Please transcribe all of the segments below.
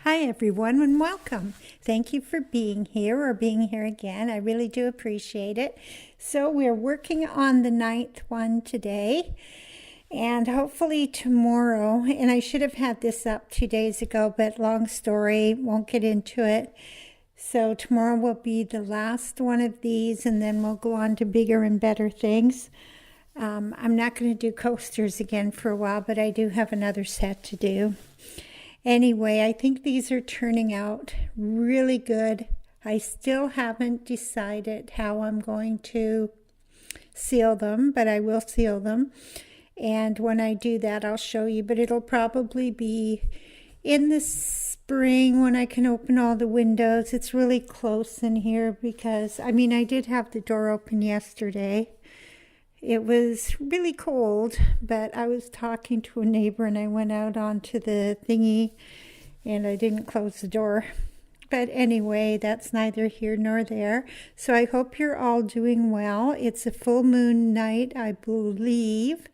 Hi, everyone, and welcome. Thank you for being here or being here again. I really do appreciate it. So we're working on the 9th one today and hopefully tomorrow. And I should have had this up 2 days ago, but long story, won't get into it. So tomorrow will be the last one of these, and then we'll go on to bigger and better things. I'm not going to do coasters again for a while, but I do have another set to do. Anyway, I think these are turning out really good. I still haven't decided how I'm going to seal them, but I will seal them. And when I do that, I'll show you, but it'll probably be in the spring when I can open all the windows. It's really close in here because, I did have the door open yesterday. It was really cold, but I was talking to a neighbor and I went out onto the thingy and I didn't close the door. But anyway, that's neither here nor there. So I hope you're all doing well. It's a full moon night, I believe,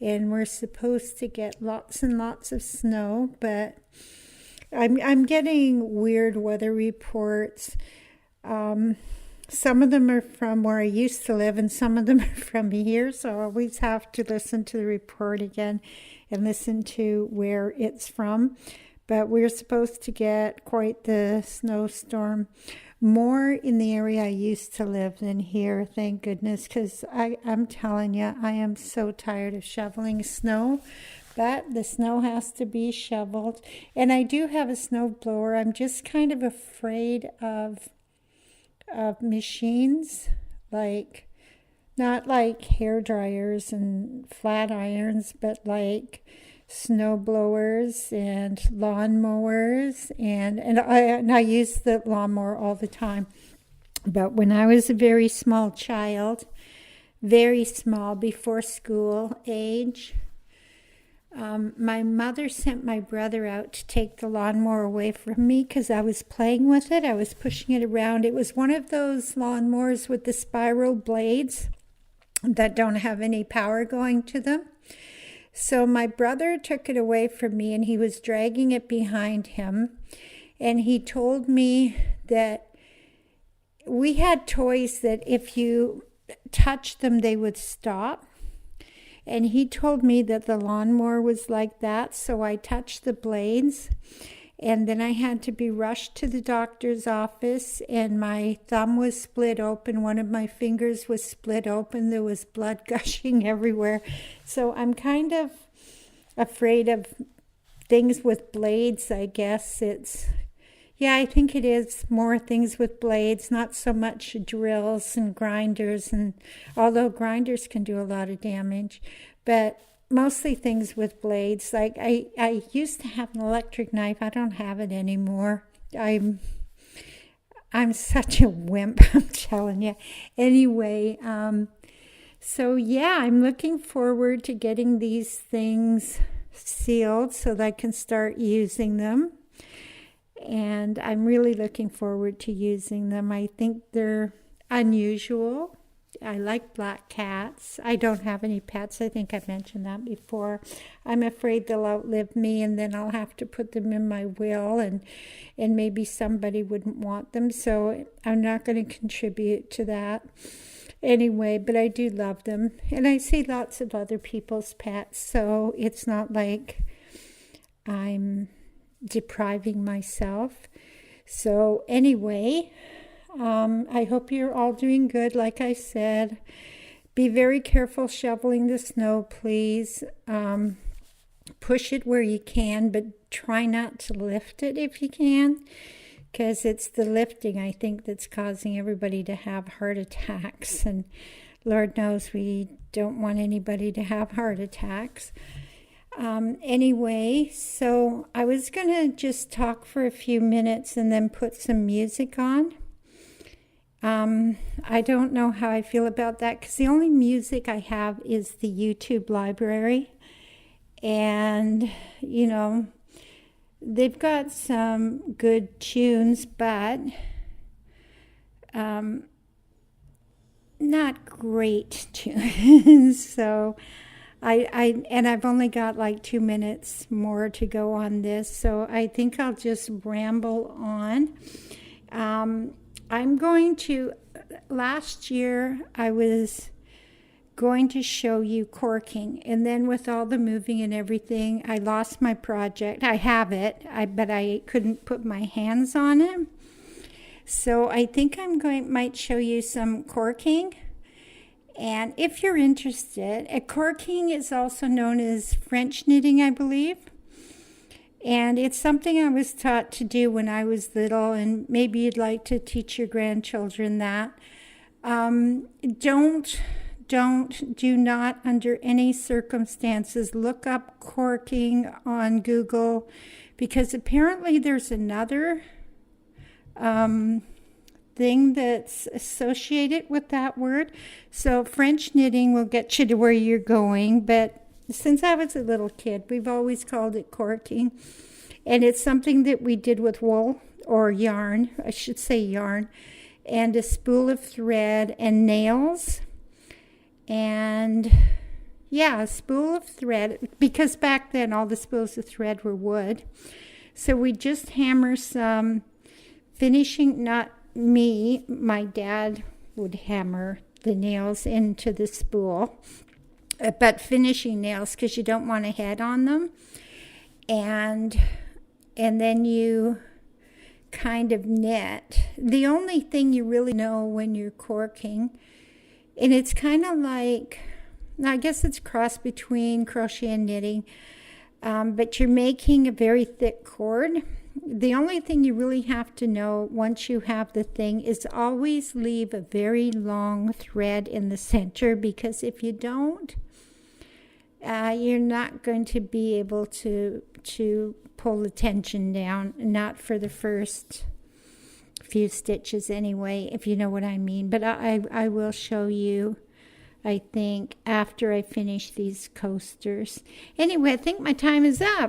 and we're supposed to get lots and lots of snow, but I'm getting weird weather reports. Some of them are from where I used to live and some of them are from here, so I always have to listen to the report again and listen to where it's from. But we're supposed to get quite the snowstorm, more in the area I used to live than here, thank goodness, because I'm telling you, I am so tired of shoveling snow. But the snow has to be shoveled, and I do have a snow blower. I'm just kind of afraid of machines, like not like hair dryers and flat irons, but like snow blowers and lawn mowers, and I use the lawnmower all the time. But when I was a very small child, very small, before school age, my mother sent my brother out to take the lawnmower away from me because I was playing with it. I was pushing it around. It was one of those lawnmowers with the spiral blades that don't have any power going to them. So my brother took it away from me and he was dragging it behind him. And he told me that we had toys that if you touched them, they would stop. And he told me that the lawnmower was like that, so I touched the blades, and then I had to be rushed to the doctor's office, and my thumb was split open. One of my fingers was split open. There was blood gushing everywhere. So I'm kind of afraid of things with blades, I guess. I think it is more things with blades, not so much drills and grinders, and although grinders can do a lot of damage, but mostly things with blades. Like I used to have an electric knife. I don't have it anymore. I'm such a wimp, I'm telling you. Anyway, I'm looking forward to getting these things sealed so that I can start using them. And I'm really looking forward to using them. I think they're unusual. I like black cats. I don't have any pets. I think I mentioned that before. I'm afraid they'll outlive me and then I'll have to put them in my will and maybe somebody wouldn't want them. So I'm not going to contribute to that. Anyway, but I do love them. And I see lots of other people's pets. So it's not like I'm depriving myself. So anyway, I hope you're all doing good. Like I said, be very careful shoveling the snow, please. Push it where you can, but try not to lift it if you can, because it's the lifting, I think, that's causing everybody to have heart attacks, and Lord knows we don't want anybody to have heart attacks. Anyway, so I was going to just talk for a few minutes and then put some music on. I don't know how I feel about that because the only music I have is the YouTube library. And, they've got some good tunes, but not great tunes. So And I've only got like 2 minutes more to go on this, so I think I'll just ramble on. I'm going to, last year I was going to show you corking, and then with all the moving and everything, I lost my project. I have it, but I couldn't put my hands on it. So I think might show you some corking. And if you're interested, corking is also known as French knitting, I believe. And it's something I was taught to do when I was little, and maybe you'd like to teach your grandchildren that. Do not under any circumstances look up corking on Google, because apparently there's another thing that's associated with that word. So French knitting will get you to where you're going, but since I was a little kid, we've always called it corking. And it's something that we did with wool or yarn, I should say yarn, and a spool of thread and nails. And yeah, a spool of thread, because back then all the spools of thread were wood. So we just hammer some finishing, not me, my dad would hammer the nails into the spool, but finishing nails, because you don't want a head on them. And then you kind of knit. The only thing you really know when you're corking, and it's kind of like, I guess it's cross between crochet and knitting, but you're making a very thick cord. The only thing you really have to know once you have the thing is always leave a very long thread in the center, because if you don't, you're not going to be able to pull the tension down, not for the first few stitches anyway, if you know what I mean. But I will show you, I think, after I finish these coasters. Anyway, I think my time is up.